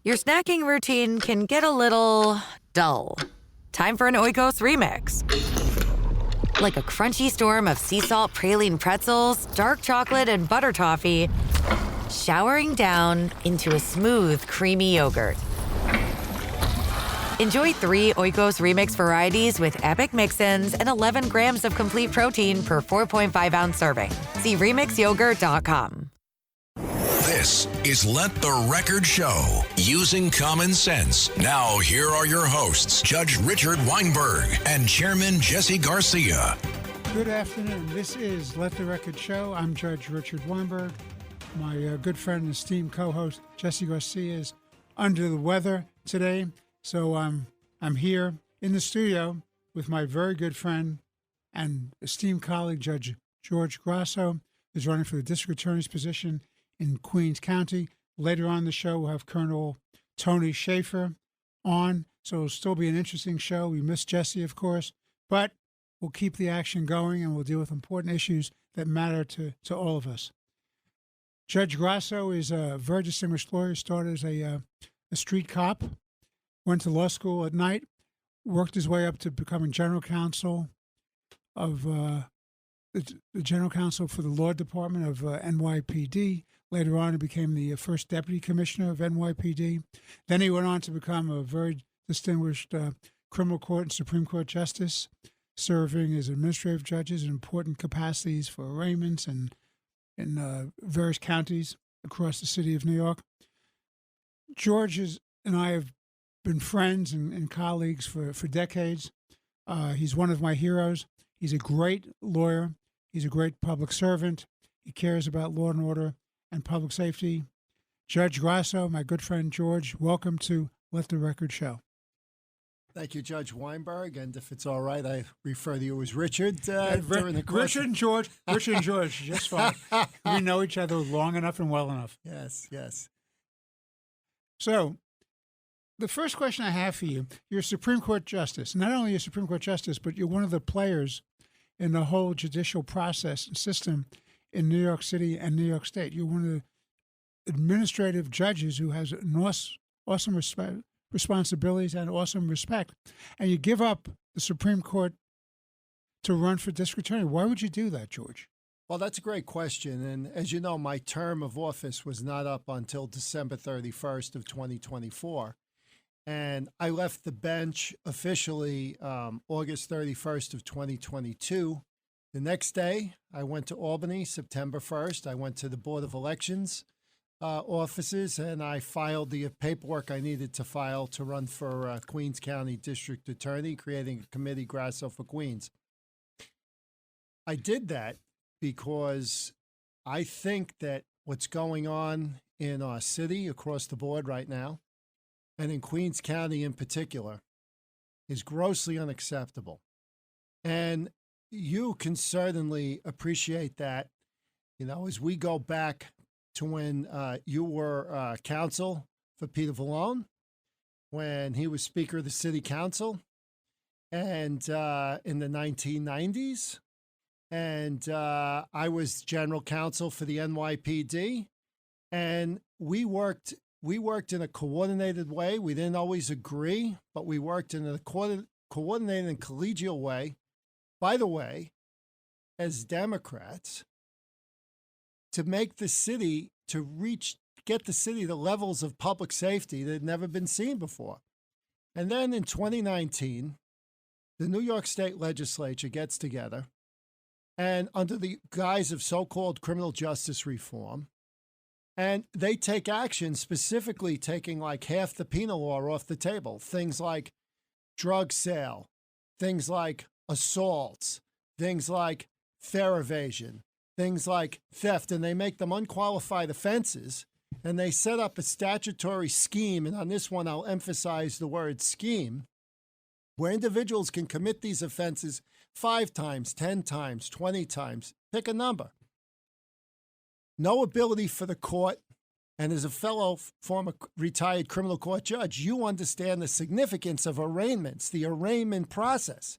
Your snacking routine can get a little dull. Time for an Oikos remix. Like a crunchy storm of sea salt praline pretzels, dark chocolate, and butter toffee, showering down into a smooth, creamy yogurt. Enjoy 3 Oikos Remix varieties with epic mix-ins and 11 grams of complete protein per 4.5-ounce serving. See RemixYogurt.com. This is Let the Record Show, using common sense. Now, here are your hosts, Judge Richard Weinberg and Chairman Jesse Garcia. Good afternoon. This is Let the Record Show. I'm Judge Richard Weinberg. My good friend and esteemed co-host, Jesse Garcia, is under the weather today. So I'm here in the studio with my very good friend and esteemed colleague, Judge George Grasso, who's running for the district attorney's position in Queens County. Later on in the show, we'll have Colonel Tony Shaffer on, so it'll still be an interesting show. We miss Jesse, of course, but we'll keep the action going and we'll deal with important issues that matter to all of us. Judge Grasso is a very distinguished lawyer, started as a street cop, went to law school at night, worked his way up to becoming general counsel of the general counsel for the law department of NYPD. Later on, he became the first deputy commissioner of NYPD. Then he went on to become a very distinguished criminal court and Supreme Court justice, serving as administrative judges in important capacities for arraignments and in various counties across the city of New York. George and I have been friends and colleagues for decades. He's one of my heroes. He's a great lawyer. He's a great public servant. He cares about law and order and public safety. Judge Grasso, my good friend George, welcome to Let the Record Show. Thank you, Judge Weinberg. And if it's all right, I refer to you as Richard during the course. Richard and George, just fine. We know each other long enough and well enough. Yes. So, the first question I have for you, you're a Supreme Court justice. Not only a Supreme Court justice, but you're one of the players in the whole judicial process and system in New York City and New York State. You're one of the administrative judges who has an awesome responsibilities and awesome respect. And you give up the Supreme Court to run for district attorney. Why would you do that, George? Well, that's a great question. And as you know, my term of office was not up until December 31st of 2024. And I left the bench officially August 31st of 2022. The next day, I went to Albany, September 1st. I went to the Board of Elections offices, and I filed the paperwork I needed to file to run for Queens County District Attorney, creating a committee, Grasso for Queens. I did that because I think that what's going on in our city across the board right now, and in Queens County in particular, is grossly unacceptable. And you can certainly appreciate that, as we go back to when you were counsel for Peter Vallone, when he was Speaker of the City Council, and in the 1990s, and I was general counsel for the NYPD, and we worked in a coordinated way. We didn't always agree, but we worked in a coordinated and collegial way, by the way, as Democrats, to make the city, get the city to levels of public safety that had never been seen before. And then in 2019, the New York State Legislature gets together, and under the guise of so-called criminal justice reform, and they take action, specifically taking like half the penal law off the table. Things like drug sale, things like assaults, things like fare evasion, things like theft, and they make them unqualified offenses. And they set up a statutory scheme, and on this one I'll emphasize the word scheme, where individuals can commit these offenses 5 times, 10 times, 20 times, pick a number. No ability for the court, and as a fellow former retired criminal court judge, you understand the significance of arraignments, the arraignment process,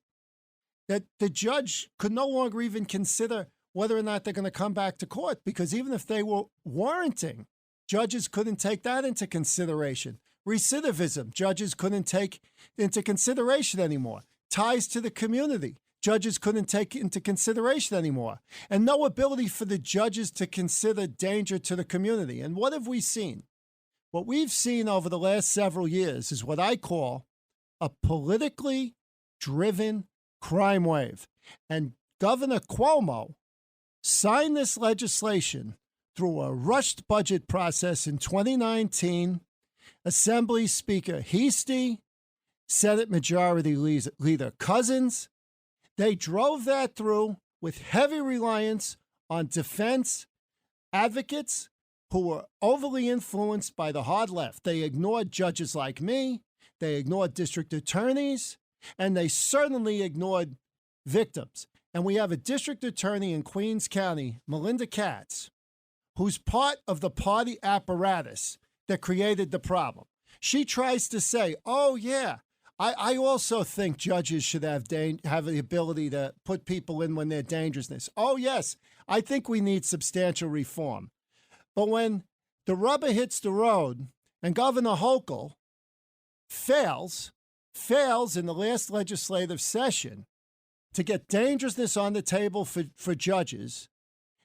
that the judge could no longer even consider whether or not they're going to come back to court, because even if they were warranting, judges couldn't take that into consideration. Recidivism, judges couldn't take into consideration anymore. Ties to the community, judges couldn't take into consideration anymore. And no ability for the judges to consider danger to the community. And what have we seen? What we've seen over the last several years is what I call a politically driven crime wave. And Governor Cuomo signed this legislation through a rushed budget process in 2019. Assembly Speaker Heastie, Senate Majority Leader Cousins, they drove that through with heavy reliance on defense advocates who were overly influenced by the hard left. They ignored judges like me, they ignored district attorneys, and they certainly ignored victims. And we have a district attorney in Queens County, Melinda Katz, who's part of the party apparatus that created the problem. She tries to say, oh, yeah, I also think judges should have the ability to put people in when they're dangerousness. Oh, yes, I think we need substantial reform. But when the rubber hits the road and Governor Hochul fails in the last legislative session to get dangerousness on the table for judges,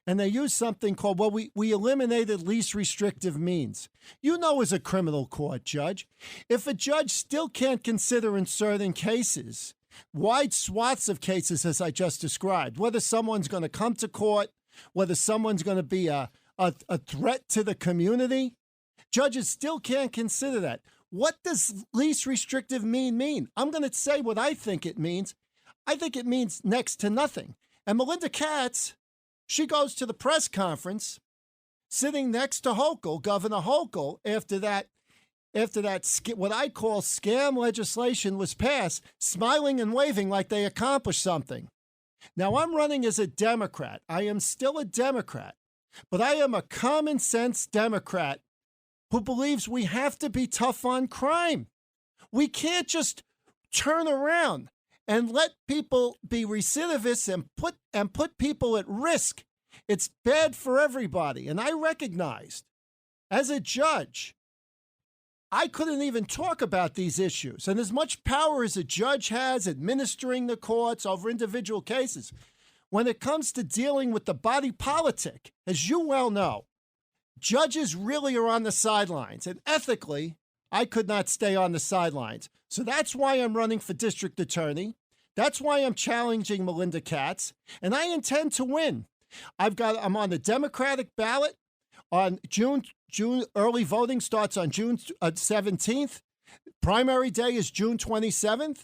and they use something called, well, we eliminated least restrictive means. You know, as a criminal court judge, if a judge still can't consider in certain cases, wide swaths of cases, as I just described, whether someone's going to come to court, whether someone's going to be a threat to the community, judges still can't consider that. What does least restrictive mean? I'm going to say what I think it means. I think it means next to nothing. And Melinda Katz, she goes to the press conference sitting next to Hochul, Governor Hochul, after that what I call scam legislation was passed, smiling and waving like they accomplished something. Now, I'm running as a Democrat. I am still a Democrat, but I am a common sense Democrat who believes we have to be tough on crime. We can't just turn around and let people be recidivists and put people at risk. It's bad for everybody. And I recognized, as a judge, I couldn't even talk about these issues. And as much power as a judge has administering the courts over individual cases, when it comes to dealing with the body politic, as you well know, judges really are on the sidelines. And ethically, I could not stay on the sidelines. So that's why I'm running for district attorney. That's why I'm challenging Melinda Katz. And I intend to win. I'm on the Democratic ballot on June. Early voting starts on June 17th. Primary day is June 27th.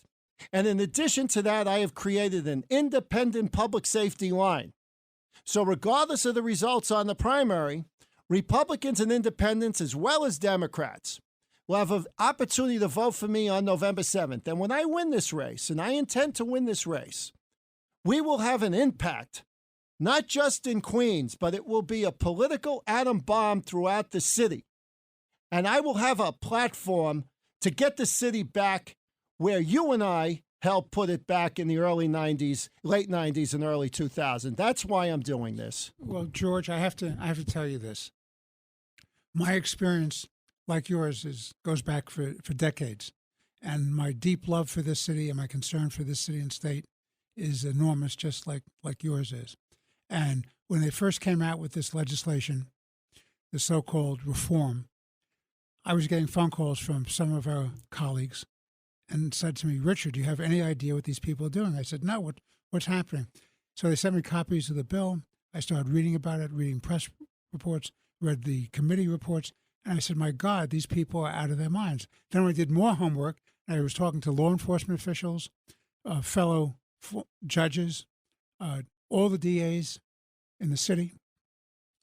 And in addition to that, I have created an independent public safety line. So regardless of the results on the primary, Republicans and independents, as well as Democrats, will have an opportunity to vote for me on November 7th. And when I win this race, and I intend to win this race, we will have an impact, not just in Queens, but it will be a political atom bomb throughout the city. And I will have a platform to get the city back where you and I helped put it back in the early 90s, late 90s and early 2000s. That's why I'm doing this. Well, George, I have to tell you this. My experience, like yours, goes back for decades. And my deep love for this city and my concern for this city and state is enormous, just like yours is. And when they first came out with this legislation, the so-called reform, I was getting phone calls from some of our colleagues and said to me, Richard, do you have any idea what these people are doing? I said, no, what's happening? So they sent me copies of the bill. I started reading about it, reading press reports, read the committee reports, and I said, my God, these people are out of their minds. Then I did more homework, and I was talking to law enforcement officials, fellow judges, all the DAs in the city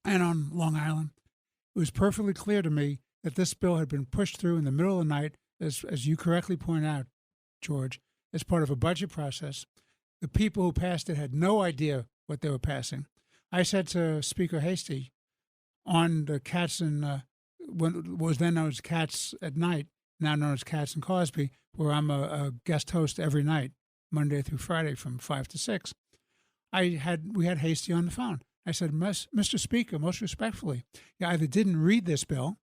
and on Long Island. It was perfectly clear to me that this bill had been pushed through in the middle of the night, as you correctly point out, George, as part of a budget process. The people who passed it had no idea what they were passing. I said to Speaker Heastie on the Cats and what was then known as Cats at Night, now known as Cats and Cosby, where I'm a guest host every night, Monday through Friday from 5 to 6. We had Heastie on the phone. I said, Mr. Speaker, most respectfully, you either didn't read this bill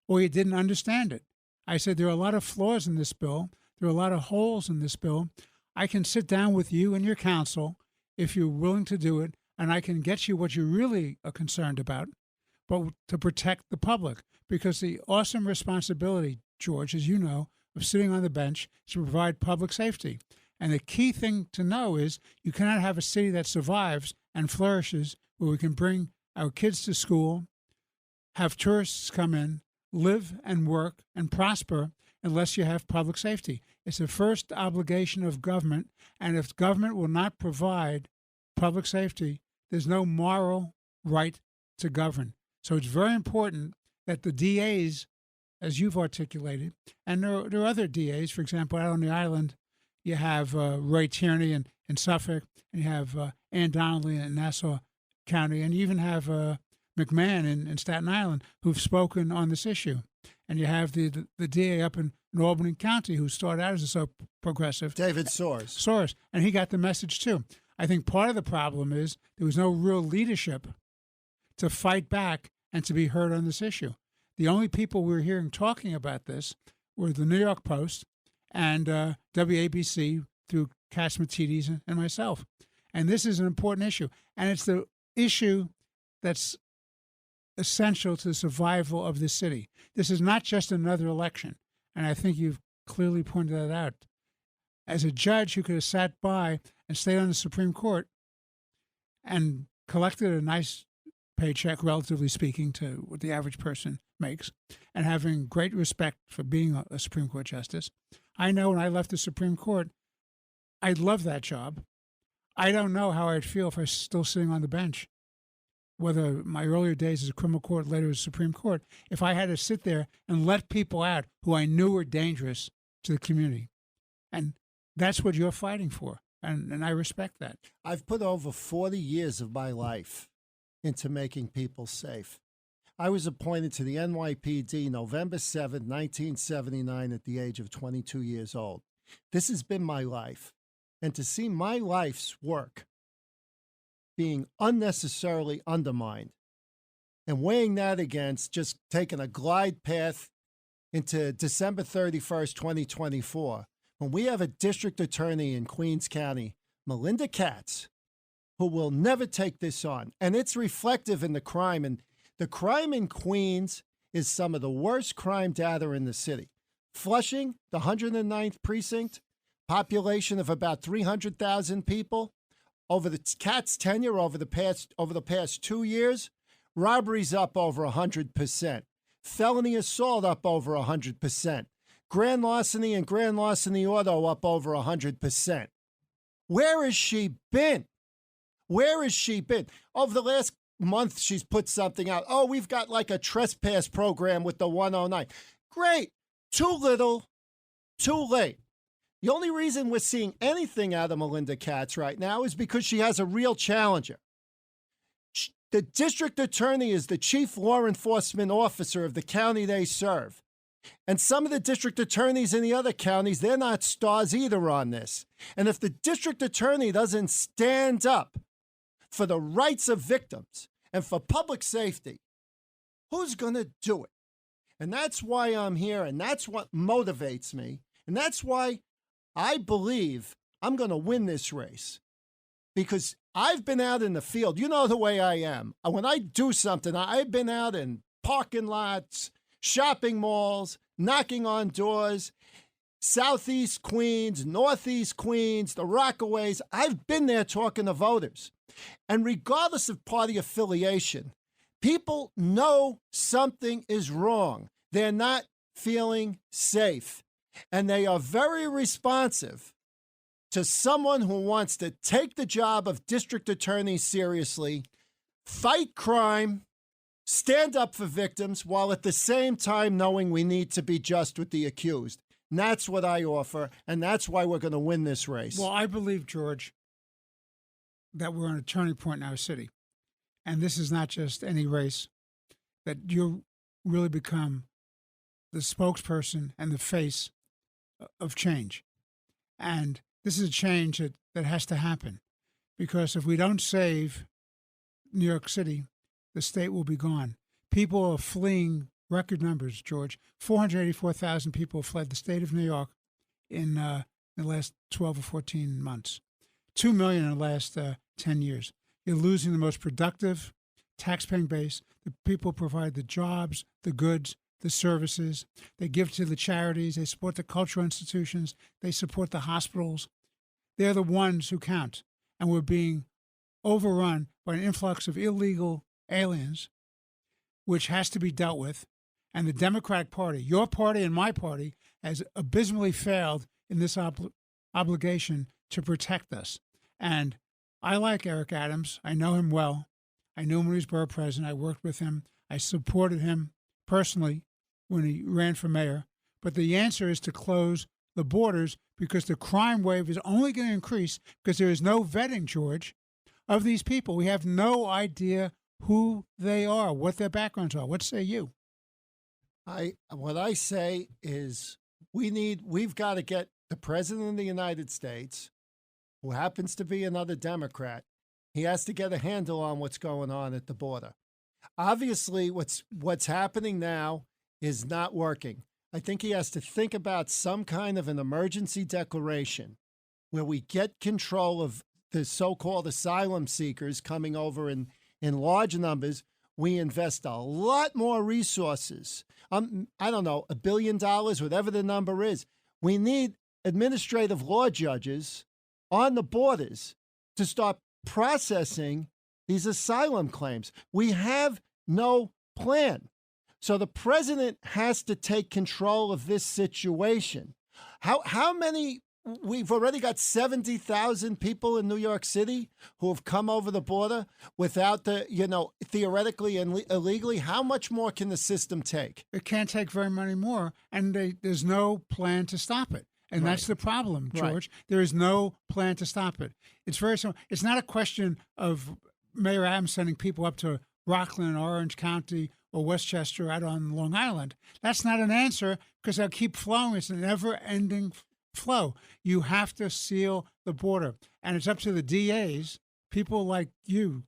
or you didn't understand it. I said, there are a lot of flaws in this bill. There are a lot of holes in this bill. I can sit down with you and your counsel if you're willing to do it, and I can get you what you really are concerned about, but to protect the public. Because the awesome responsibility, George, as you know, of sitting on the bench is to provide public safety. And the key thing to know is you cannot have a city that survives and flourishes where we can bring our kids to school, have tourists come in, live and work and prosper unless you have public safety. It's the first obligation of government, and if government will not provide public safety, there's no moral right to govern. So it's very important that the DAs, as you've articulated, and there are other DAs, for example, out on the island, you have Ray Tierney in Suffolk, and you have Ann Donnelly in Nassau County, and you even have McMahon in Staten Island who've spoken on this issue. And you have the DA up in Albany County who started out as a so progressive. David Soares. Soares, and he got the message too. I think part of the problem is there was no real leadership to fight back and to be heard on this issue. The only people we were hearing talking about this were the New York Post and WABC through Cass Matidis and myself. And this is an important issue. And it's the issue that's essential to the survival of this city. This is not just another election. And I think you've clearly pointed that out. As a judge who could have sat by and stayed on the Supreme Court and collected a nice paycheck, relatively speaking, to what the average person makes, and having great respect for being a Supreme Court justice, I know when I left the Supreme Court, I loved that job. I don't know how I'd feel if I was still sitting on the bench, whether my earlier days as a criminal court, later as Supreme Court, if I had to sit there and let people out who I knew were dangerous to the community. And that's what you're fighting for, and I respect that. I've put over 40 years of my life into making people safe. I was appointed to the NYPD November 7, 1979, at the age of 22 years old. This has been my life. And to see my life's work being unnecessarily undermined and weighing that against just taking a glide path into December 31st, 2024, when we have a district attorney in Queens County, Melinda Katz, who will never take this on. And it's reflective in the crime. And the crime in Queens is some of the worst crime data in the city. Flushing, the 109th precinct, population of about 300,000 people. Over the Katz tenure, over the past 2 years, robberies up over 100%. Felony assault up over 100%. Grand larceny and grand larceny auto up over 100%. Where has she been? Where has she been? Over the last month, she's put something out. Oh, we've got like a trespass program with the 109. Great. Too little, too late. The only reason we're seeing anything out of Melinda Katz right now is because she has a real challenger. The district attorney is the chief law enforcement officer of the county they serve. And some of the district attorneys in the other counties, they're not stars either on this. And if the district attorney doesn't stand up for the rights of victims and for public safety, who's going to do it? And that's why I'm here, and that's what motivates me, and that's why I believe I'm going to win this race. Because I've been out in the field. You know the way I am. When I do something, I've been out in parking lots, shopping malls, knocking on doors, Southeast Queens, Northeast Queens, the Rockaways. I've been there talking to voters. And regardless of party affiliation, people know something is wrong. They're not feeling safe. And they are very responsive to someone who wants to take the job of district attorney seriously, fight crime, stand up for victims, while at the same time knowing we need to be just with the accused. And that's what I offer, and that's why we're going to win this race. Well, I believe, George, that we're on a turning point in our city. And this is not just any race, that you really become the spokesperson and the face of change. And this is a change that has to happen, because if we don't save New York City, the state will be gone. People are fleeing record numbers, George. 484,000 people fled the state of New York in the last 12 or 14 months. 2 million in the last 10 years. You're losing the most productive taxpaying base. The people provide the jobs, the goods, the services. They give to the charities. They support the cultural institutions. They support the hospitals. They're the ones who count. And we're being overrun by an influx of illegal aliens, which has to be dealt with. And the Democratic Party, your party and my party, has abysmally failed in this obligation to protect us. And I like Eric Adams. I know him well. I knew him when he was borough president. I worked with him. I supported him personally when he ran for mayor. But the answer is to close the borders, because the crime wave is only going to increase because there is no vetting, George, of these people. We have no idea who they are, what their backgrounds are. What say you? What I say is we've got to get the president of the United States, who happens to be another Democrat. He has to get a handle on what's going on at the border. Obviously, what's happening now is not working. I think he has to think about some kind of an emergency declaration where we get control of the so-called asylum seekers coming over in large numbers. We invest a lot more resources. I don't know, $1 billion, whatever the number is. We need administrative law judges on the borders to start processing these asylum claims. We have no plan. So the president has to take control of this situation. How many? We've already got 70,000 people in New York City who have come over the border without theoretically and illegally. How much more can the system take? It can't take very many more, and there's no plan to stop it. And that's the problem, George. Right. There is no plan to stop it. It's very simple. It's not a question of Mayor Adams sending people up to Rockland, Orange County, or Westchester out on Long Island. That's not an answer, because they'll keep flowing. It's a never-ending flow. You have to seal the border. And it's up to the DAs, people like you,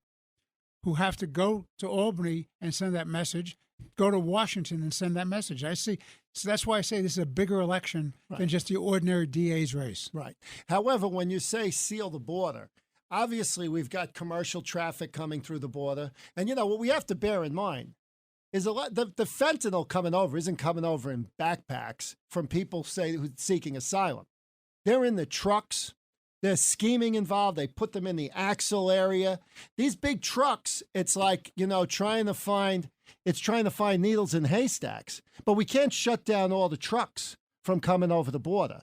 who have to go to Albany and send that message, go to Washington and send that message. So that's why I say this is a bigger election than just the ordinary DA's race. Right. However, when you say seal the border, obviously we've got commercial traffic coming through the border. And, what we have to bear in mind is the fentanyl coming over isn't coming over in backpacks from people seeking asylum. They're in the trucks. There's scheming involved. They put them in the axle area. These big trucks, it's like, trying to find needles in haystacks. But we can't shut down all the trucks from coming over the border.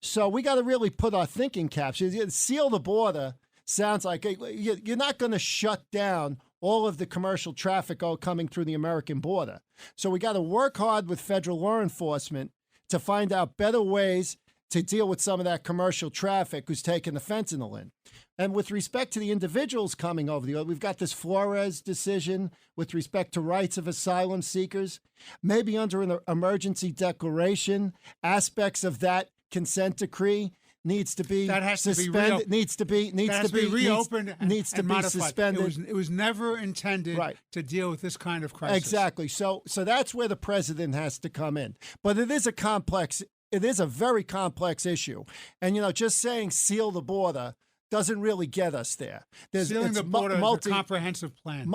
So we got to really put our thinking caps. Seal the border sounds like you're not going to shut down all of the commercial traffic coming through the American border. So we got to work hard with federal law enforcement to find out better ways to deal with some of that commercial traffic who's taking the fentanyl in. And with respect to the individuals coming over the border, we've got this Flores decision with respect to rights of asylum seekers. Maybe under an emergency declaration, aspects of that consent decree needs to be suspended. Needs to be reopened and modified. Suspended. It was never intended to deal with this kind of crisis. Exactly. So that's where the president has to come in. But it is a very complex issue. And just saying seal the border doesn't really get us there. Sealing the border is a comprehensive plan.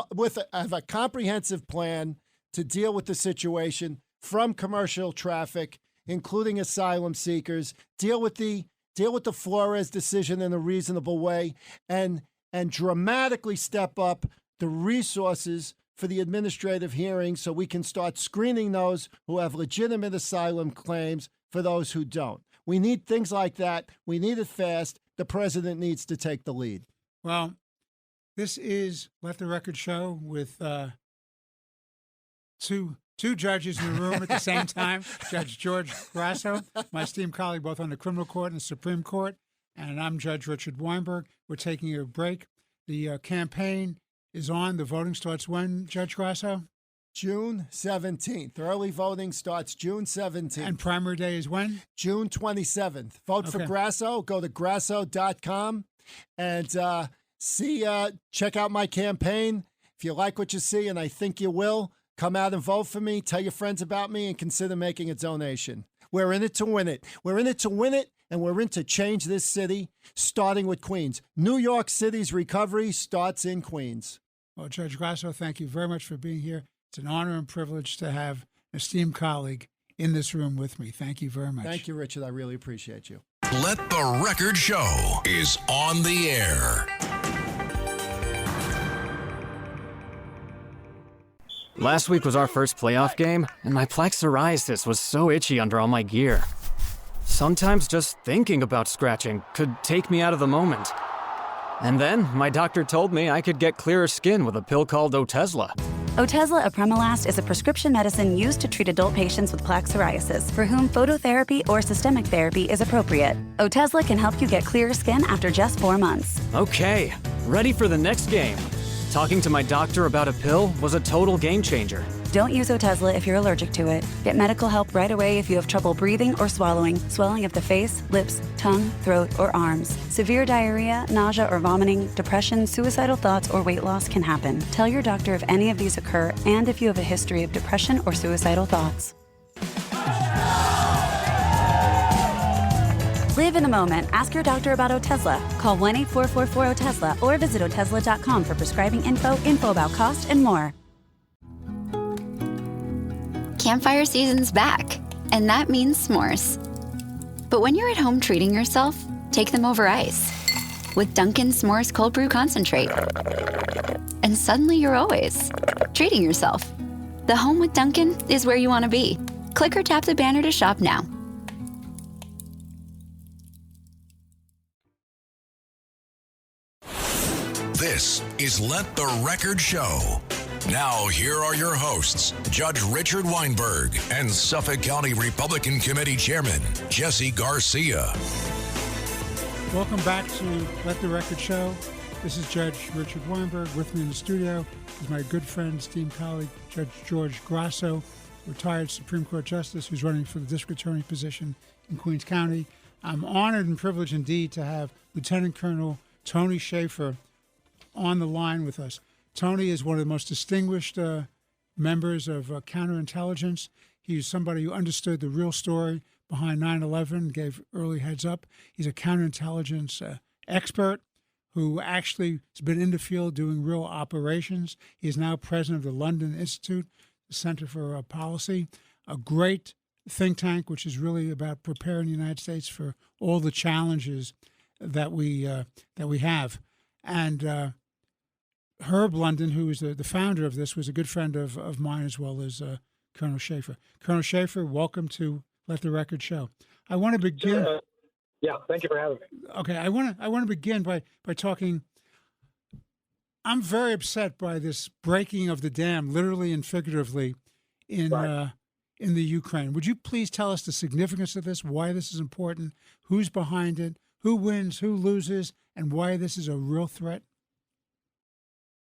Have a comprehensive plan to deal with the situation from commercial traffic, including asylum seekers. Deal with the Flores decision in a reasonable way, and dramatically step up the resources for the administrative hearings so we can start screening those who have legitimate asylum claims for those who don't. We need things like that. We need it fast. The president needs to take the lead. Well, this is Let the Record Show with two judges in the room at the same time. Judge George Grasso, my esteemed colleague both on the criminal court and the Supreme Court, and I'm Judge Richard Weinberg. We're taking a break. The campaign is on. The voting starts when, Judge Grasso? June 17th. Early voting starts June 17th. And primary day is when? June 27th. Vote for Grasso. Go to grasso.com and check out my campaign. If you like what you see, and I think you will, Come out and vote for me. Tell your friends about me and consider making a donation. We're in it to win it. We're in it to win it, and we're in to change this city, starting with Queens. New York City's recovery starts in Queens. Well, Judge Grasso, thank you very much for being here. It's an honor and privilege to have an esteemed colleague in this room with me. Thank you very much. Thank you, Richard. I really appreciate you. Let the Record Show is on the air. Last week was our first playoff game, and my plaque psoriasis was so itchy under all my gear. Sometimes just thinking about scratching could take me out of the moment. And then my doctor told me I could get clearer skin with a pill called Otezla. Otezla apremilast is a prescription medicine used to treat adult patients with plaque psoriasis for whom phototherapy or systemic therapy is appropriate. Otezla can help you get clearer skin after just 4 months. Okay, ready for the next game. Talking to my doctor about a pill was a total game changer. Don't use Otezla if you're allergic to it. Get medical help right away if you have trouble breathing or swallowing, swelling of the face, lips, tongue, throat, or arms. Severe diarrhea, nausea or vomiting, depression, suicidal thoughts, or weight loss can happen. Tell your doctor if any of these occur and if you have a history of depression or suicidal thoughts. Live in the moment. Ask your doctor about Otezla. Call 1-844-4-OTEZLA or visit Otezla.com for prescribing info about cost, and more. Campfire season's back, and that means s'mores. But when you're at home treating yourself, take them over ice with Dunkin' S'mores Cold Brew Concentrate. And suddenly you're always treating yourself. The home with Dunkin' is where you want to be. Click or tap the banner to shop now. This is Let the Record Show. Now, here are your hosts, Judge Richard Weinberg and Suffolk County Republican Committee Chairman Jesse Garcia. Welcome back to Let the Record Show. This is Judge Richard Weinberg. With me in the studio is my good friend, esteemed colleague, Judge George Grasso, retired Supreme Court Justice who's running for the District Attorney position in Queens County. I'm honored and privileged indeed to have Lieutenant Colonel Tony Shaffer on the line with us. Tony is one of the most distinguished members of counterintelligence. He's somebody who understood the real story behind 9/11, gave early heads up. He's a counterintelligence expert who actually has been in the field doing real operations. He is now president of the London Institute, the Center for Policy, a great think tank which is really about preparing the United States for all the challenges that we have. And Herb London, who is the founder of this, was a good friend of mine as well as Colonel Shaffer. Colonel Shaffer, welcome to Let the Record Show. I want to begin. Yeah, thank you for having me. Okay, I want to begin by talking. I'm very upset by this breaking of the dam, literally and figuratively, in the Ukraine. Would you please tell us the significance of this, why this is important, who's behind it, who wins, who loses, and why this is a real threat?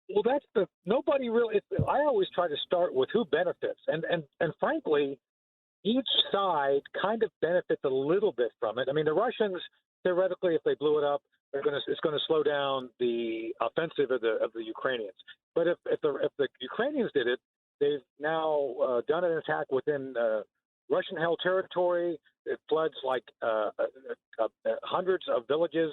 Well, nobody really. I always try to start with who benefits, and frankly, each side kind of benefits a little bit from it. I mean, the Russians theoretically, if they blew it up, it's going to slow down the offensive of the Ukrainians. But if the Ukrainians did it, they've now done an attack within Russian-held territory. It floods like hundreds of villages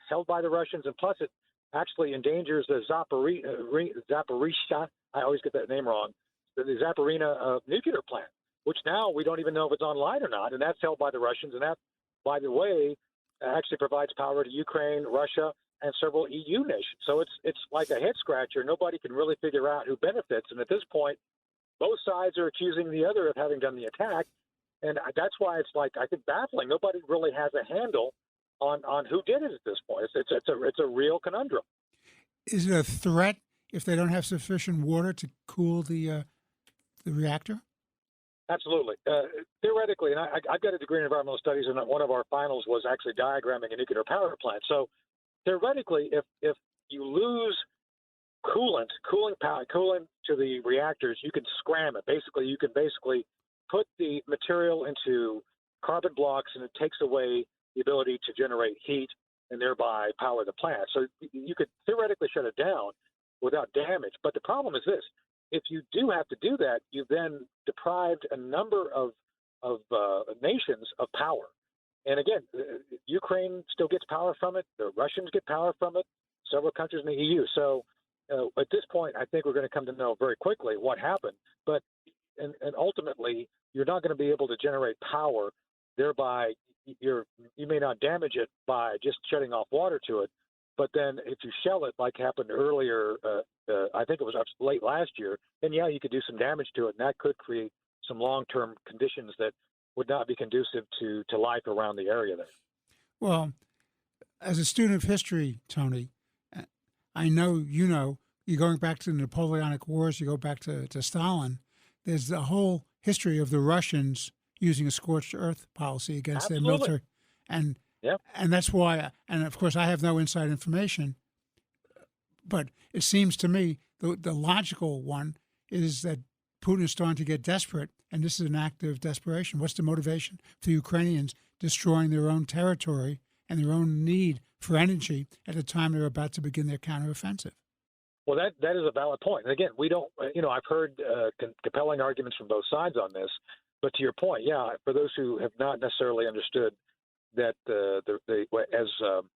held by the Russians, and plus it actually endangers the Zaporizhzhia, I always get that name wrong, the Zaporizhzhia nuclear plant, which now we don't even know if it's online or not, and that's held by the Russians. And that, by the way, actually provides power to Ukraine, Russia, and several EU nations. So it's like a head scratcher. Nobody can really figure out who benefits. And at this point, both sides are accusing the other of having done the attack. And that's why it's like, I think, baffling. Nobody really has a handle on who did it at this point. It's a real conundrum. Is it a threat if they don't have sufficient water to cool the reactor? Absolutely. Theoretically, and I've got a degree in environmental studies, and one of our finals was actually diagramming a nuclear power plant. So theoretically, if you lose cooling to the reactors, you can scram it. Basically, you can put the material into carbon blocks, and it takes away the ability to generate heat and thereby power the plant. So you could theoretically shut it down without damage. But the problem is this. if you do have to do that, you've then deprived a number of nations of power. And again, Ukraine still gets power from it. The Russians get power from it. Several countries in the EU. So at this point, I think we're going to come to know very quickly what happened. But and ultimately, you're not going to be able to generate power. Thereby, you may not damage it by just shutting off water to it. But then if you shell it, like happened earlier, I think it was late last year, then, yeah, you could do some damage to it. And that could create some long-term conditions that would not be conducive to life around the area there. Well, as a student of history, Tony, I know you're going back to the Napoleonic Wars, you go back to Stalin. There's the whole history of the Russians using a scorched earth policy against their military. And that's why, and of course I have no inside information, but it seems to me the logical one is that Putin is starting to get desperate, and this is an act of desperation. What's the motivation for the Ukrainians destroying their own territory and their own need for energy at the time they're about to begin their counteroffensive? Well, that is a valid point. And again, we don't, I've heard compelling arguments from both sides on this. But to your point, for those who have not necessarily understood that as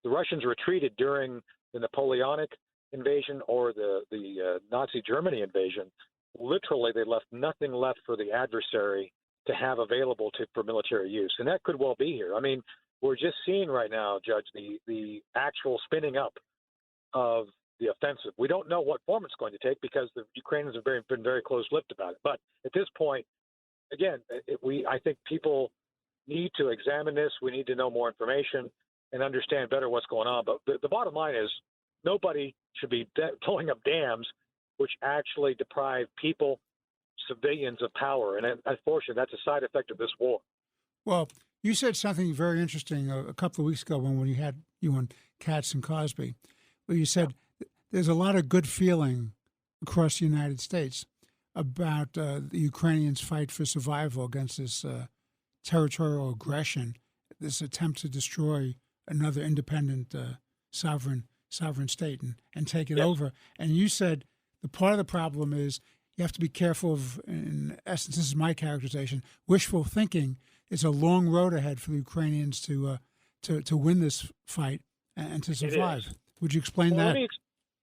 the Russians retreated during the Napoleonic invasion or the Nazi Germany invasion, literally they left nothing left for the adversary to have available for military use. And that could well be here. I mean, we're just seeing right now, Judge, the actual spinning up of the offensive. We don't know what form it's going to take because the Ukrainians have been very close-lipped about it. But at this point, again, I think people need to examine this. We need to know more information and understand better what's going on. But the bottom line is nobody should be pulling up dams which actually deprive people, civilians, of power. And unfortunately, that's a side effect of this war. Well, you said something very interesting a couple of weeks ago when you had on Katz and Cosby, where you said there's a lot of good feeling across the United States about the Ukrainians' fight for survival against this territorial aggression, this attempt to destroy another independent sovereign state and take it over. And you said the part of the problem is you have to be careful of, in essence, this is my characterization, wishful thinking. It's a long road ahead for the Ukrainians to win this fight and to survive. Would you explain that?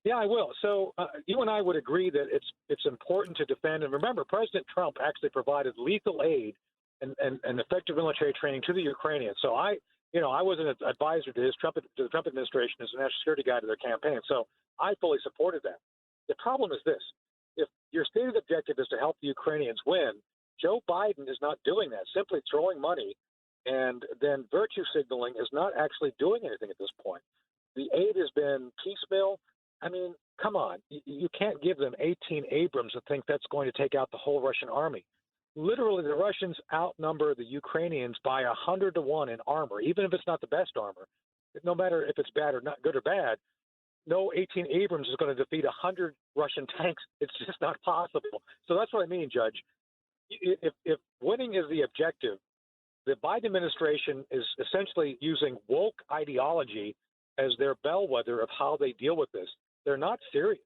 Yeah, I will. So you and I would agree that it's important to defend. And remember, President Trump actually provided lethal aid and effective military training to the Ukrainians. So I was an advisor to the Trump administration as a national security guy to their campaign. So I fully supported that. The problem is this: if your stated objective is to help the Ukrainians win, Joe Biden is not doing that. Simply throwing money and then virtue signaling is not actually doing anything at this point. The aid has been piecemeal. I mean, come on. You can't give them 18 Abrams and think that's going to take out the whole Russian army. Literally, the Russians outnumber the Ukrainians by 100 to 1 in armor, even if it's not the best armor. No matter if it's bad or not, good or bad, no 18 Abrams is going to defeat 100 Russian tanks. It's just not possible. So that's what I mean, Judge. If winning is the objective, the Biden administration is essentially using woke ideology as their bellwether of how they deal with this. They're not serious.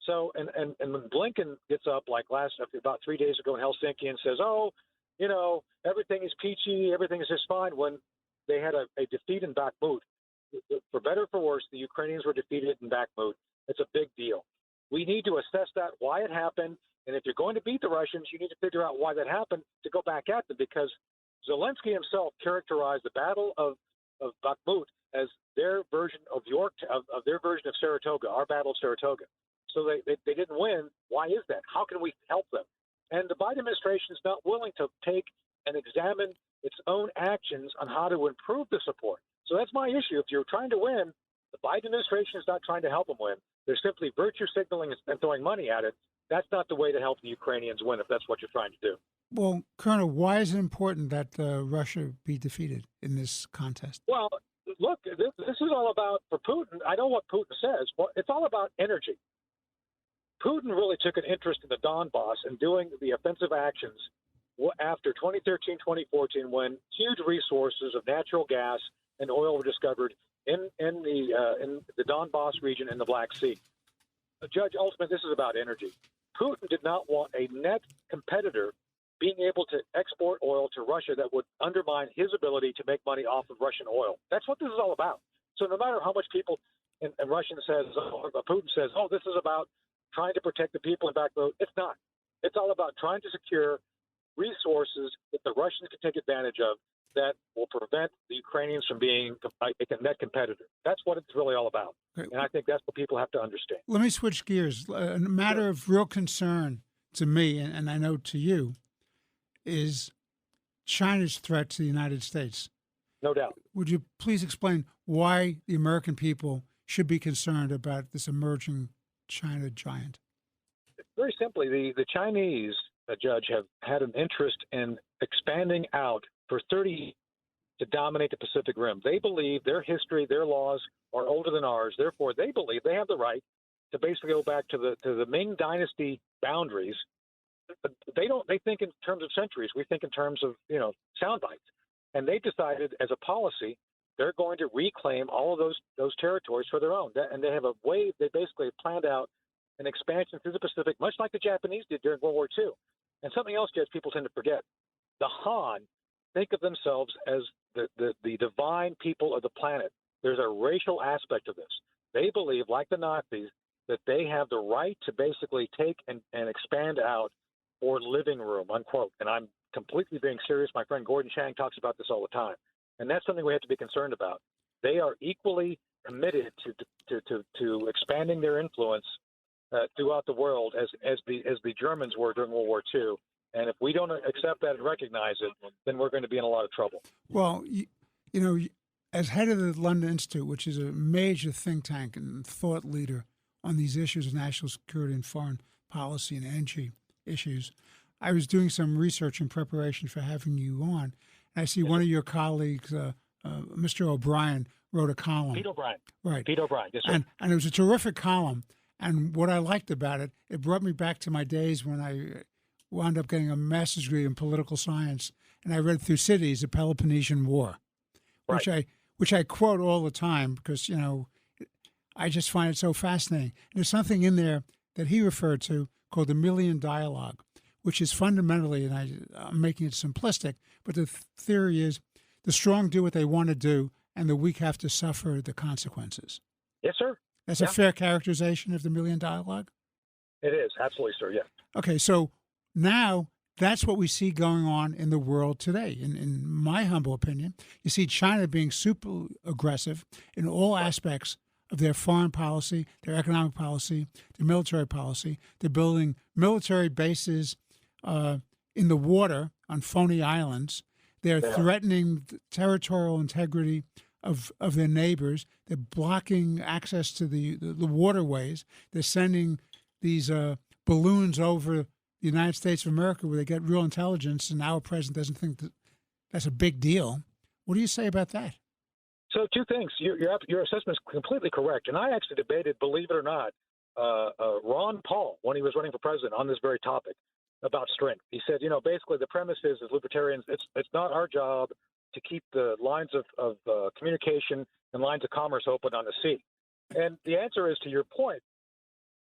So, and when Blinken gets up like about 3 days ago in Helsinki and says, everything is peachy, everything is just fine, when they had a defeat in Bakhmut. For better or for worse, the Ukrainians were defeated in Bakhmut. It's a big deal. We need to assess that, why it happened, and if you're going to beat the Russians, you need to figure out why that happened to go back at them, because Zelensky himself characterized the Battle of Bakhmut as their version of their version of Saratoga, our Battle of Saratoga. So they didn't win. Why is that? How can we help them? And the Biden administration is not willing to take and examine its own actions on how to improve the support. So that's my issue. If you're trying to win, the Biden administration is not trying to help them win. They're simply virtue signaling and throwing money at it. That's not the way to help the Ukrainians win if that's what you're trying to do. Well, Colonel, why is it important that Russia be defeated in this contest? Well, look, this is all about, for Putin, I know what Putin says. Well, it's all about energy. Putin really took an interest in the Donbass and doing the offensive actions after 2013, 2014, when huge resources of natural gas and oil were discovered in the Donbass region in the Black Sea. Judge, ultimately, this is about energy. Putin did not want a net competitor being able to export oil to Russia that would undermine his ability to make money off of Russian oil. That's what this is all about. So no matter how much people and Russian says, Putin says, oh, this is about trying to protect the people in back road, it's not. It's all about trying to secure resources that the Russians can take advantage of that will prevent the Ukrainians from being a net competitor. That's what it's really all about. Okay. And I think that's what people have to understand. Let me switch gears. A matter of real concern to me, and I know to you, is China's threat to the United States. No doubt. Would you please explain why the American people should be concerned about this emerging China giant? Very simply, the Chinese, Judge, have had an interest in expanding out for 30 years to dominate the Pacific Rim. They believe their history, their laws are older than ours. Therefore, they believe they have the right to basically go back to the Ming Dynasty boundaries. They think in terms of centuries. We think in terms of sound bites. And they decided as a policy they're going to reclaim all of those territories for their own. And they have a way. They basically planned out an expansion through the Pacific, much like the Japanese did during World War II. And something else, Judge, people tend to forget: the Han think of themselves as the divine people of the planet. There's a racial aspect of this. They believe, like the Nazis, that they have the right to basically take and expand out for living room, unquote. And I'm completely being serious. My friend Gordon Chang talks about this all the time. And that's something we have to be concerned about. They are equally committed to expanding their influence throughout the world as the Germans were during World War II. And if we don't accept that and recognize it, then we're going to be in a lot of trouble. Well, as head of the London Institute, which is a major think tank and thought leader on these issues of national security and foreign policy and energy issues, I was doing some research in preparation for having you on. And I see one of your colleagues, Mr. O'Brien, wrote a column. Pete O'Brien. Right. Pete O'Brien, yes, sir. And it was a terrific column. And what I liked about it, it brought me back to my days when I wound up getting a master's degree in political science, and I read Thucydides, the Peloponnesian War, right. which I quote all the time because, I just find it so fascinating. And there's something in there that he referred to called the Million Dialogue, which is fundamentally, and I'm making it simplistic, but the theory is the strong do what they want to do, and the weak have to suffer the consequences. Yes, sir. That's a fair characterization of the Million Dialogue? It is, absolutely, sir, yeah. Okay, so now that's what we see going on in the world today. In my humble opinion, you see China being super aggressive in all aspects of their foreign policy, their economic policy, their military policy. They're building military bases in the water on phony islands. They're threatening the territorial integrity of their neighbors. They're blocking access to the waterways. They're sending these balloons over the United States of America where they get real intelligence, and our president doesn't think that's a big deal. What do you say about that? So two things. Your assessment is completely correct. And I actually debated, believe it or not, Ron Paul, when he was running for president, on this very topic about strength. He said, basically the premise is, as libertarians, it's not our job to keep the lines of communication and lines of commerce open on the sea. And the answer is, to your point,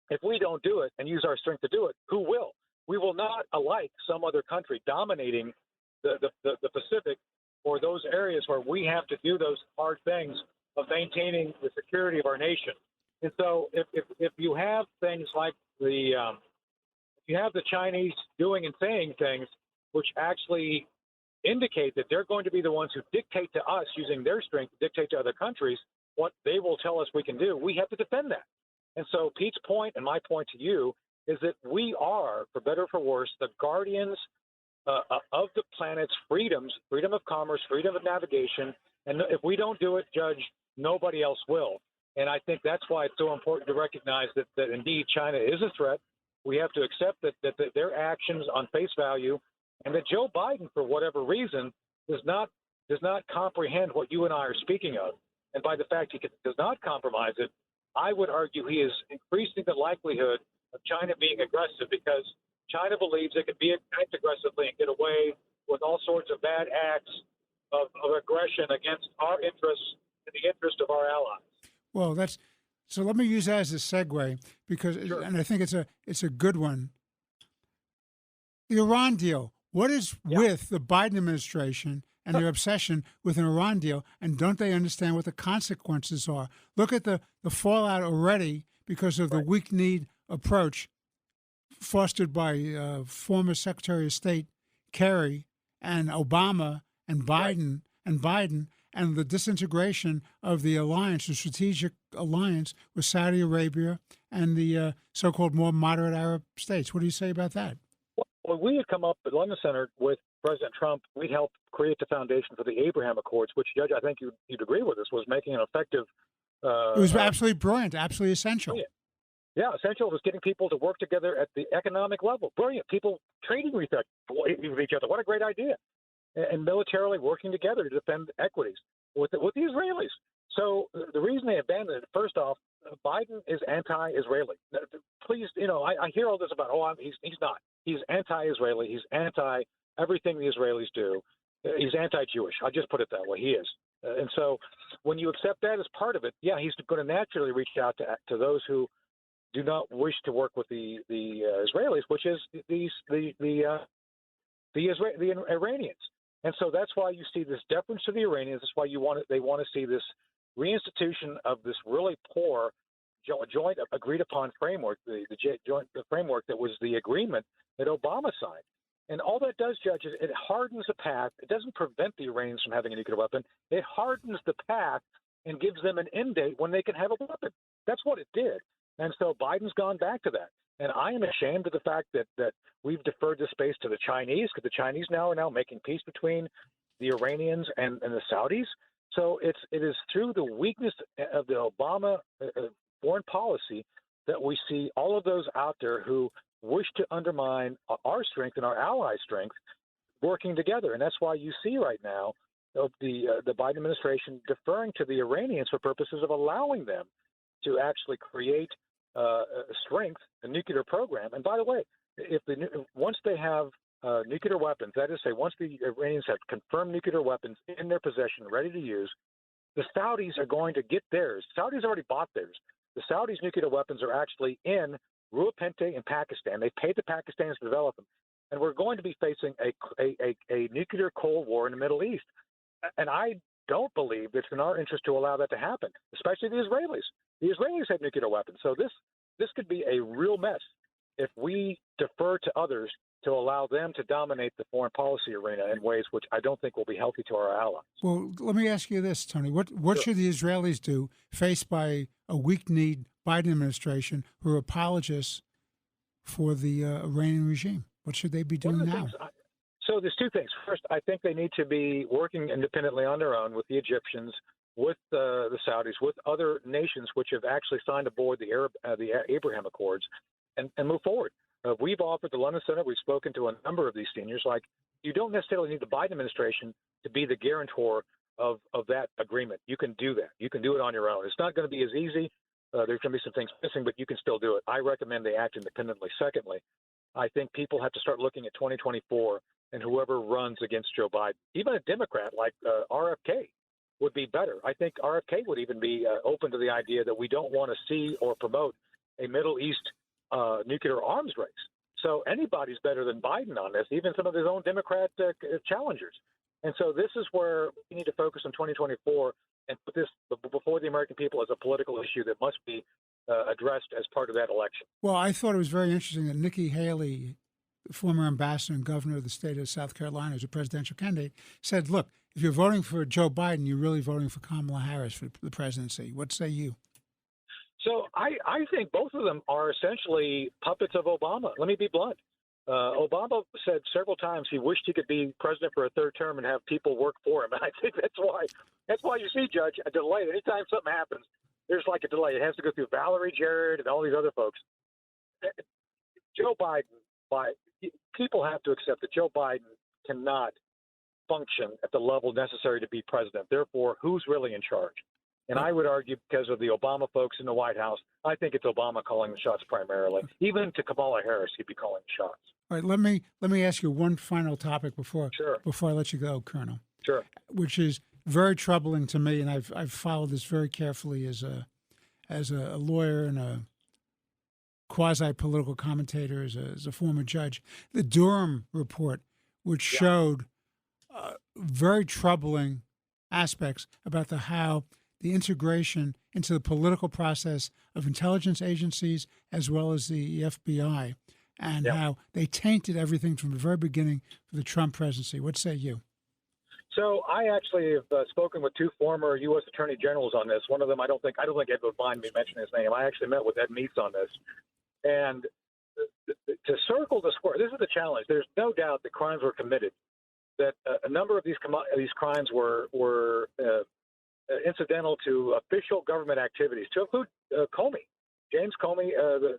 if we don't do it and use our strength to do it, who will? We will not, alike some other country dominating the Pacific or those areas where we have to do those hard things of maintaining the security of our nation. And so if you have things like if you have the Chinese doing and saying things which actually indicate that they're going to be the ones who dictate to us, using their strength to dictate to other countries what they will tell us we can do, we have to defend that. And so Pete's point and my point to you is that we are, for better or for worse, the guardians of the planet's freedoms, freedom of commerce, freedom of navigation. And if we don't do it, Judge, nobody else will. And I think that's why it's so important to recognize that indeed China is a threat. We have to accept that their actions on face value, and that Joe Biden, for whatever reason, does not comprehend what you and I are speaking of. And by the fact he does not compromise it, I would argue he is increasing the likelihood of China being aggressive, because China believes it can act aggressively and get away with all sorts of bad acts of aggression against our interests and the interest of our allies. Well, so let me use that as a segue, because, and I think it's a good one The Iran deal. What is with the Biden administration and their obsession with an Iran deal, and don't they understand what the consequences are? Look at the fallout already because of the weak-kneed approach fostered by former Secretary of State Kerry and Obama and Biden and the disintegration of the alliance, the strategic alliance with Saudi Arabia and the so-called more moderate Arab states. What do you say about that? Well, we had come up at London Center with President Trump. We helped create the foundation for the Abraham Accords, which, Judge, I think you'd agree with us, was making an effective. It was absolutely brilliant, absolutely essential. Brilliant. Yeah, essential was getting people to work together at the economic level. Brilliant. People trading with each other. What a great idea. And militarily working together to defend equities with the Israelis. So the reason they abandoned it, first off, Biden is anti-Israeli. Please, I hear all this about, he's not. He's anti-Israeli. He's anti-everything the Israelis do. He's anti-Jewish. I'll just put it that way. He is. And so when you accept that as part of it, he's going to naturally reach out to those who do not wish to work with the Israelis, which is the Iranians. And so that's why you see this deference to the Iranians. That's why they want to see this reinstitution of this really poor joint agreed upon framework, the joint framework that was the agreement that Obama signed. And all that does, Judge, is it hardens the path. It doesn't prevent the Iranians from having a nuclear weapon. It hardens the path and gives them an end date when they can have a weapon. That's what it did. And so Biden's gone back to that. And I am ashamed of the fact that we've deferred this space to the Chinese, because the Chinese are now making peace between the Iranians and the Saudis. So it is through the weakness of the Obama foreign policy that we see all of those out there who wish to undermine our strength and our allies' strength working together. And that's why you see right now the Biden administration deferring to the Iranians for purposes of allowing them to actually create strength, a nuclear program. And by the way, once they have nuclear weapons, that is, once the Iranians have confirmed nuclear weapons in their possession, ready to use, the Saudis are going to get theirs. Saudis already bought theirs. The Saudis' nuclear weapons are actually in Rawalpindi in Pakistan. They paid the Pakistanis to develop them. And we're going to be facing a nuclear Cold War in the Middle East. And I don't believe it's in our interest to allow that to happen, especially the Israelis. The Israelis have nuclear weapons. So this could be a real mess if we defer to others to allow them to dominate the foreign policy arena in ways which I don't think will be healthy to our allies. Well, let me ask you this, Tony. What should the Israelis do faced by a weak-kneed Biden administration who are apologists for the Iranian regime? What should they be doing now? So there's two things. First, I think they need to be working independently on their own with the Egyptians, with the Saudis, with other nations which have actually signed aboard the Abraham Accords, and move forward. We've offered the London Center. We've spoken to a number of these seniors. Like, you don't necessarily need the Biden administration to be the guarantor of that agreement. You can do that. You can do it on your own. It's not going to be as easy. There's going to be some things missing, but you can still do it. I recommend they act independently. Secondly, I think people have to start looking at 2024 and whoever runs against Joe Biden. Even a Democrat like RFK would be better. I think RFK would even be open to the idea that we don't want to see or promote a Middle East nuclear arms race. So anybody's better than Biden on this, even some of his own Democrat challengers. And so this is where we need to focus on 2024 and put this before the American people as a political issue that must be addressed as part of that election. Well, I thought it was very interesting that Nikki Haley, the former ambassador and governor of the state of South Carolina, as a presidential candidate, said, look, if you're voting for Joe Biden, you're really voting for Kamala Harris for the presidency. What say you? So I think both of them are essentially puppets of Obama. Let me be blunt. Obama said several times he wished he could be president for a third term and have people work for him. And I think that's why you see, Judge, a delay. Anytime something happens, there's like a delay. It has to go through Valerie Jarrett and all these other folks. Joe Biden, people have to accept that Joe Biden cannot function at the level necessary to be president. Therefore, who's really in charge? And I would argue because of the Obama folks in the White House, I think it's Obama calling the shots primarily. Even to Kamala Harris, he'd be calling the shots. All right, let me ask you one final topic before I let you go, Colonel. Sure. Which is very troubling to me, and I've followed this very carefully as a lawyer and a quasi-political commentators, as a former judge, the Durham report, which showed very troubling aspects about how the integration into the political process of intelligence agencies as well as the FBI, and how they tainted everything from the very beginning for the Trump presidency. What say you? So I actually have spoken with two former U.S. Attorney Generals on this. One of them, I don't think Ed would mind me mentioning his name. I actually met with Ed Meese on this. And to circle the square, this is the challenge. There's no doubt that crimes were committed, that a number of these crimes were incidental to official government activities, to include Comey, James Comey,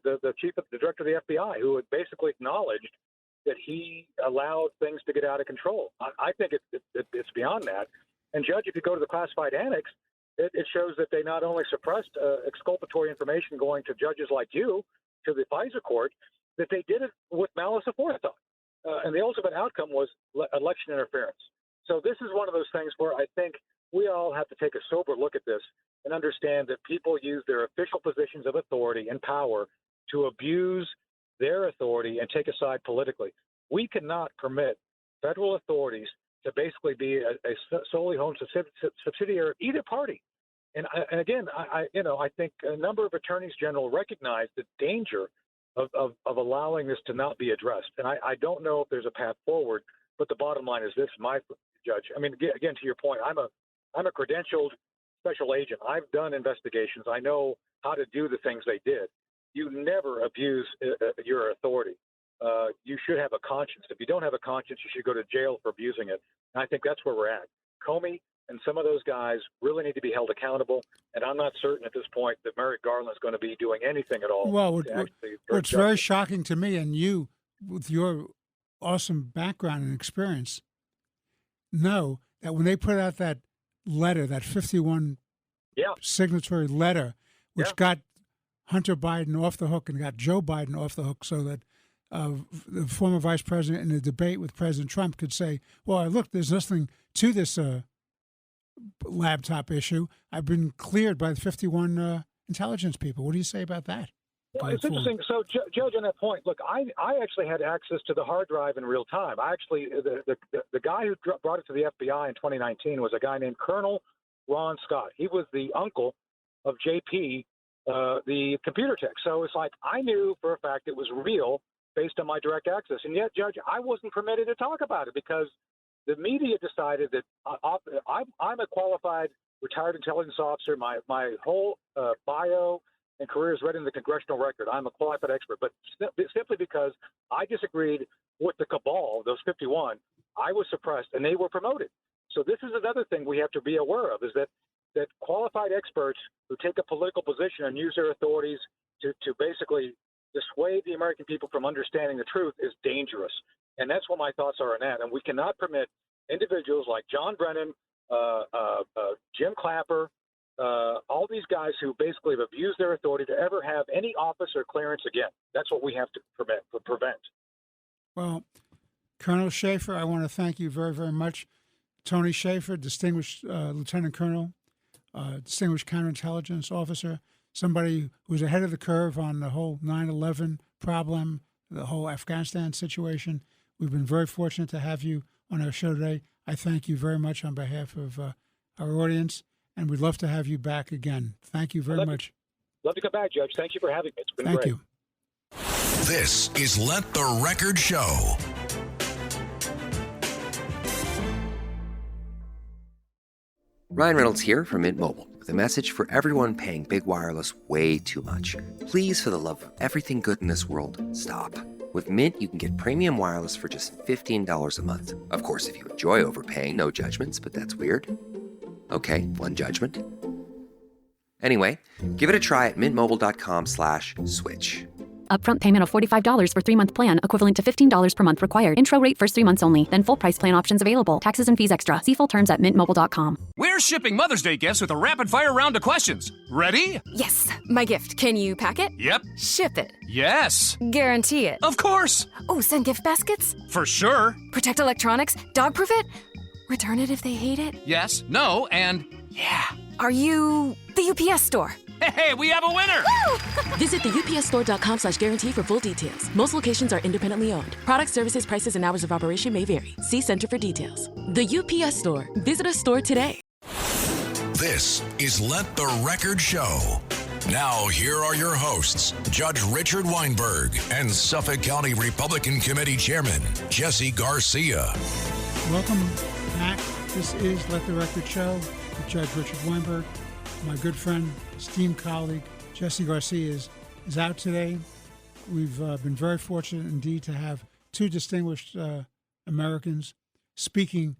the director of the FBI, who had basically acknowledged that he allowed things to get out of control. I think it's beyond that. And, Judge, if you go to the classified annex, it shows that they not only suppressed exculpatory information going to judges like you, to the FISA court, that they did it with malice aforethought. And the ultimate outcome was election interference. So this is one of those things where I think we all have to take a sober look at this and understand that people use their official positions of authority and power to abuse their authority and take a side politically. We cannot permit federal authorities to basically be a solely owned subsidiary of either party. And again, I think a number of attorneys general recognize the danger of allowing this to not be addressed. And I don't know if there's a path forward, but the bottom line is this, my judge. I mean, again, to your point, I'm a credentialed special agent. I've done investigations. I know how to do the things they did. You never abuse your authority. You should have a conscience. If you don't have a conscience, you should go to jail for abusing it. And I think that's where we're at. Comey and some of those guys really need to be held accountable. And I'm not certain at this point that Merrick Garland is going to be doing anything at all. Well, what's very shocking to me, and you, with your awesome background and experience, know that when they put out that letter, that 51 signatory letter, which got Hunter Biden off the hook and got Joe Biden off the hook, so that the former vice president in a debate with President Trump could say, well, look, there's nothing to this laptop issue. I've been cleared by the 51 intelligence people. What do you say about that? Well, it's interesting. So, Judge, on that point, look, I actually had access to the hard drive in real time. I actually, the guy who brought it to the FBI in 2019 was a guy named Colonel Ron Scott. He was the uncle of JP, the computer tech. So it's like I knew for a fact it was real based on my direct access. And yet, Judge, I wasn't permitted to talk about it because the media decided that I'm a qualified retired intelligence officer. My whole bio and career is read in the congressional record. I'm a qualified expert. But simply because I disagreed with the cabal, those 51, I was suppressed and they were promoted. So this is another thing we have to be aware of, is that qualified experts who take a political position and use their authorities to basically dissuade the American people from understanding the truth is dangerous. And that's what my thoughts are on that. And we cannot permit individuals like John Brennan, Jim Clapper, all these guys who basically have abused their authority to ever have any office or clearance again. That's what we have to prevent. Well, Colonel Shaffer, I want to thank you very, very much. Tony Shaffer, distinguished Lieutenant Colonel, distinguished counterintelligence officer, somebody who's ahead of the curve on the whole 9/11 problem, the whole Afghanistan situation. We've been very fortunate to have you on our show today. I thank you very much on behalf of our audience, and we'd love to have you back again. Thank you very much. Love to come back, Judge. Thank you for having me. It's been great. Thank you. This is Let the Record Show. Ryan Reynolds here from Mint Mobile with a message for everyone paying big wireless way too much. Please, for the love of everything good in this world, stop. With Mint, you can get premium wireless for just $15 a month. Of course, if you enjoy overpaying, no judgments, but that's weird. Okay, one judgment. Anyway, give it a try at mintmobile.com/switch. Upfront payment of $45 for 3-month plan, equivalent to $15 per month required. Intro rate first 3 months only, then full price plan options available. Taxes and fees extra. See full terms at mintmobile.com. We're shipping Mother's Day gifts with a rapid-fire round of questions. Ready? Yes. My gift. Can you pack it? Yep. Ship it? Yes. Guarantee it? Of course. Oh, send gift baskets? For sure. Protect electronics? Dog-proof it? Return it if they hate it? Yes, no, and yeah. Are you the UPS store? Hey, we have a winner! Visit the upsstore.com/guarantee for full details. Most locations are independently owned. Product, services, prices, and hours of operation may vary. See Center for details. The UPS Store. Visit a store today. This is Let the Record Show. Now, here are your hosts, Judge Richard Weinberg and Suffolk County Republican Committee Chairman Jesse Garcia. Welcome back. This is Let the Record Show with Judge Richard Weinberg. My good friend, esteemed colleague, Jesse Garcia is out today. We've been very fortunate indeed to have two distinguished Americans speaking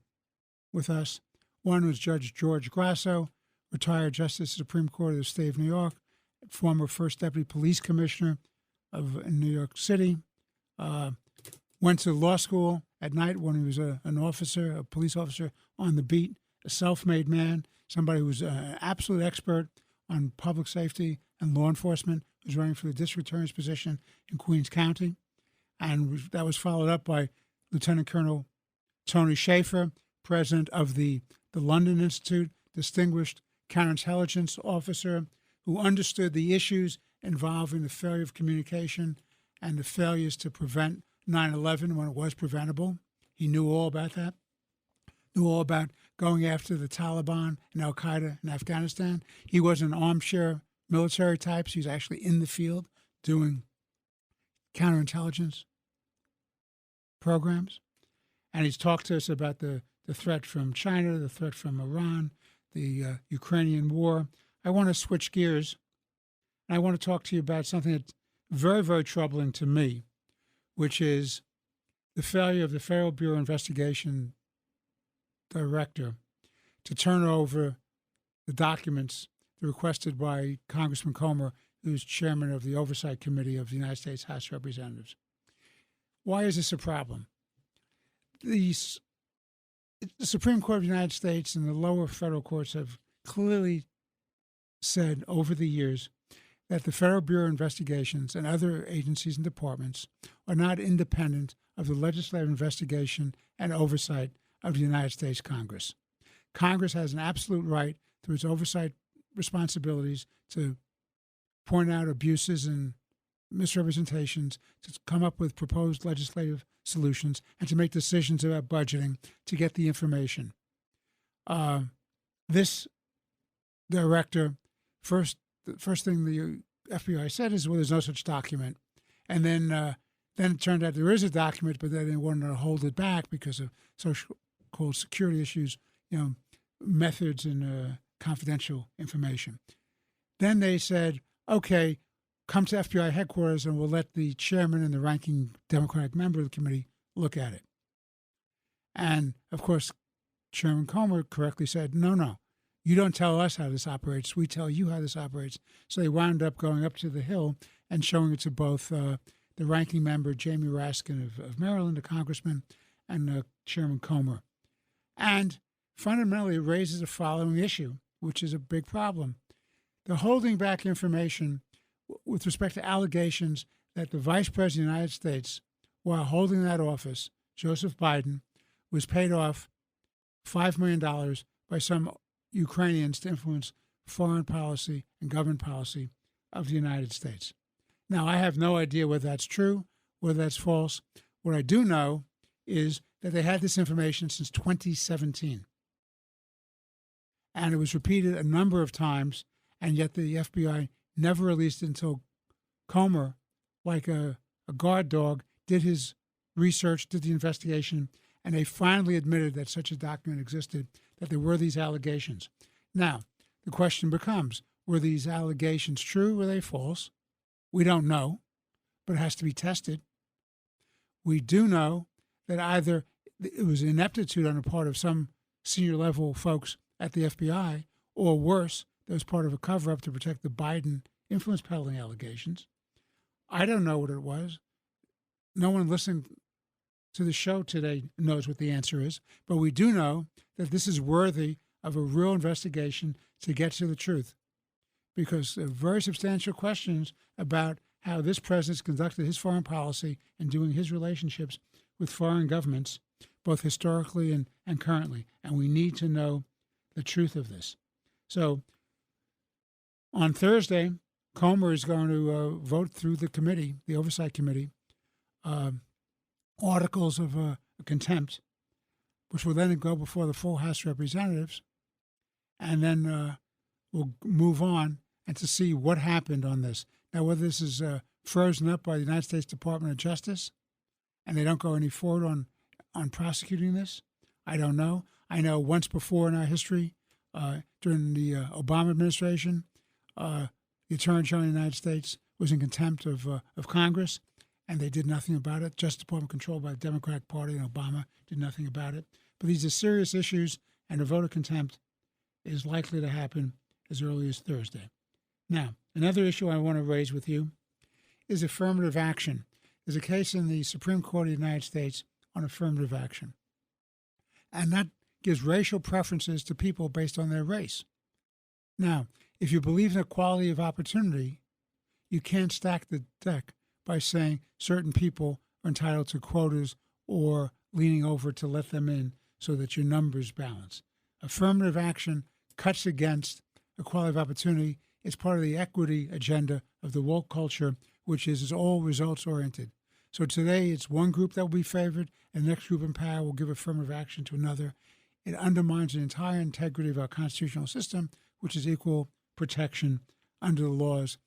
with us. One was Judge George Grasso, retired Justice of the Supreme Court of the State of New York, former First Deputy Police Commissioner in New York City, went to law school at night when he was a police officer on the beat, a self-made man, somebody who was an absolute expert on public safety and law enforcement, who was running for the district attorney's position in Queens County. And that was followed up by Lieutenant Colonel Tony Shaffer, president of the London Institute, distinguished counterintelligence officer who understood the issues involving the failure of communication and the failures to prevent 9/11 when it was preventable. He knew all about that, knew all about going after the Taliban and al-Qaeda in Afghanistan. He wasn't an armchair military type. So he was actually in the field doing counterintelligence programs. And he's talked to us about the threat from China, the threat from Iran, the Ukrainian war. I want to switch gears, and I want to talk to you about something that's very, very troubling to me, which is the failure of the Federal Bureau of Investigation director to turn over the documents requested by Congressman Comer, who's chairman of the Oversight Committee of the United States House of Representatives. Why is this a problem? The Supreme Court of the United States and the lower federal courts have clearly said over the years that the Federal Bureau of Investigations and other agencies and departments are not independent of the legislative investigation and oversight of the United States Congress. Congress has an absolute right through its oversight responsibilities to point out abuses and misrepresentations, to come up with proposed legislative solutions, and to make decisions about budgeting to get the information. This director, the first thing the FBI said is, well, there's no such document. And then it turned out there is a document, but then they wanted to hold it back because of so-called security issues, methods and confidential information. Then they said, okay, come to FBI headquarters and we'll let the chairman and the ranking Democratic member of the committee look at it. And, of course, Chairman Comer correctly said, no, you don't tell us how this operates. We tell you how this operates. So they wound up going up to the Hill and showing it to both the ranking member, Jamie Raskin of Maryland, a congressman, and Chairman Comer. And fundamentally, it raises the following issue, which is a big problem. They're holding back information with respect to allegations that the Vice President of the United States, while holding that office, Joseph Biden, was paid off $5 million by some Ukrainians to influence foreign policy and government policy of the United States. Now, I have no idea whether that's true, whether that's false. What I do know is that they had this information since 2017. And it was repeated a number of times, and yet the FBI never released it until Comer, like a guard dog, did his research, did the investigation, and they finally admitted that such a document existed, that there were these allegations. Now, the question becomes, were these allegations true? Were they false? We don't know, but it has to be tested. We do know that either it was ineptitude on the part of some senior level folks at the FBI, or worse, that was part of a cover-up to protect the Biden influence peddling allegations. I don't know what it was. No one listening to the show today knows what the answer is, but we do know that this is worthy of a real investigation to get to the truth, because there are very substantial questions about how this president's conducted his foreign policy and doing his relationships with foreign governments, both historically and currently, and we need to know the truth of this. So On Thursday, Comer is going to vote through the committee, the Oversight Committee, articles of contempt, which will then go before the full House of Representatives, and then we'll move on and to see what happened on this. Now, whether this is frozen up by the United States Department of Justice and they don't go any forward on prosecuting this, I don't know. I know once before in our history, during the Obama administration, the Attorney General of the United States was in contempt of Congress, and they did nothing about it. Justice Department controlled by the Democratic Party, and Obama did nothing about it. But these are serious issues, and a vote of contempt is likely to happen as early as Thursday. Now, another issue I want to raise with you is affirmative action. There's a case in the Supreme Court of the United States on affirmative action, and that gives racial preferences to people based on their race. Now, if you believe in equality of opportunity, you can't stack the deck by saying certain people are entitled to quotas or leaning over to let them in so that your numbers balance. Affirmative action cuts against equality of opportunity. It's part of the equity agenda of the woke culture, which is all results-oriented. So today it's one group that will be favored, and the next group in power will give affirmative action to another. It undermines the entire integrity of our constitutional system, which is equal protection under the laws.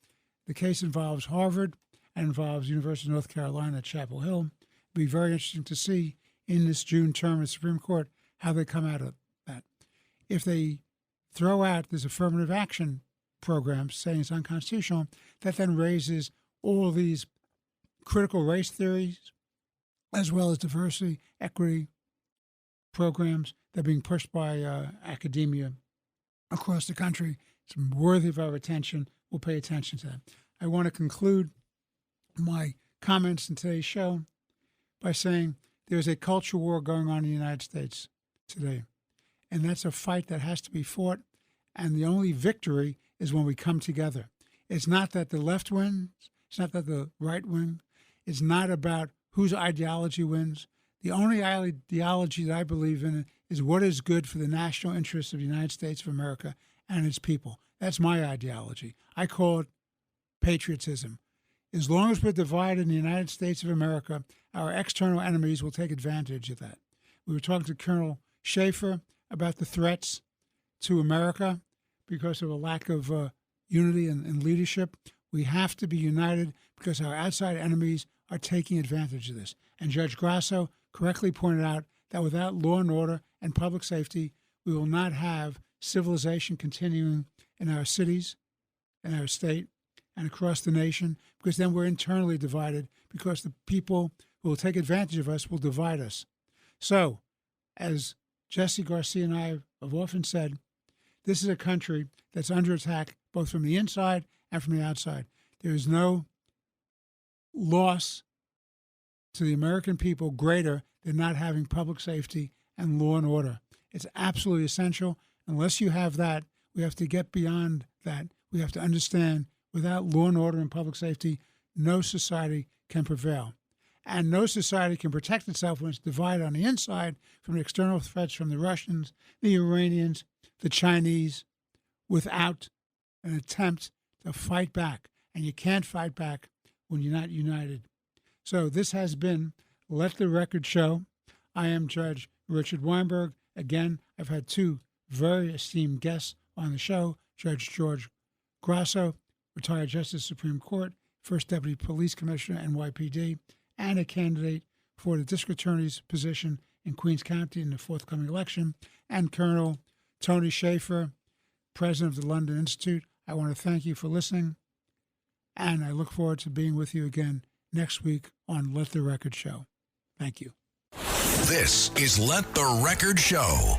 The case involves Harvard and involves University of North Carolina at Chapel Hill. It'll be very interesting to see in this June term of the Supreme Court how they come out of that. If they throw out this affirmative action program saying it's unconstitutional, that then raises all these critical race theories as well as diversity, equity programs that are being pushed by academia across the country. It's worthy of our attention. We'll pay attention to that. I want to conclude my comments in today's show by saying there's a culture war going on in the United States today, and that's a fight that has to be fought, and the only victory is when we come together. It's not that the left wins. It's not that the right wins. It's not about whose ideology wins. The only ideology that I believe in is what is good for the national interests of the United States of America and its people. That's my ideology. I call it patriotism. As long as we're divided in the United States of America, our external enemies will take advantage of that. We were talking to Colonel Shaffer about the threats to America because of a lack of unity and leadership. We have to be united because our outside enemies are taking advantage of this. And Judge Grasso correctly pointed out that without law and order and public safety, we will not have civilization continuing in our cities, in our state, and across the nation, because then we're internally divided because the people who will take advantage of us will divide us. So, as Jesse Garcia and I have often said, this is a country that's under attack both from the inside and from the outside. There is no loss to the American people greater than not having public safety and law and order. It's absolutely essential. Unless you have that, we have to get beyond that. We have to understand without law and order and public safety, no society can prevail. And no society can protect itself when it's divided on the inside from the external threats from the Russians, the Iranians, the Chinese, without an attempt to fight back. And you can't fight back when you're not united. So this has been Let the Record Show. I am Judge Richard Weinberg. Again, I've had two very esteemed guests on the show, Judge George Grasso, retired Justice Supreme Court, First Deputy Police Commissioner, NYPD, and a candidate for the District Attorney's position in Queens County in the forthcoming election, and Colonel Tony Shaffer, President of the London Institute. I want to thank you for listening, and I look forward to being with you again next week on Let the Record Show. Thank you. This is Let the Record Show.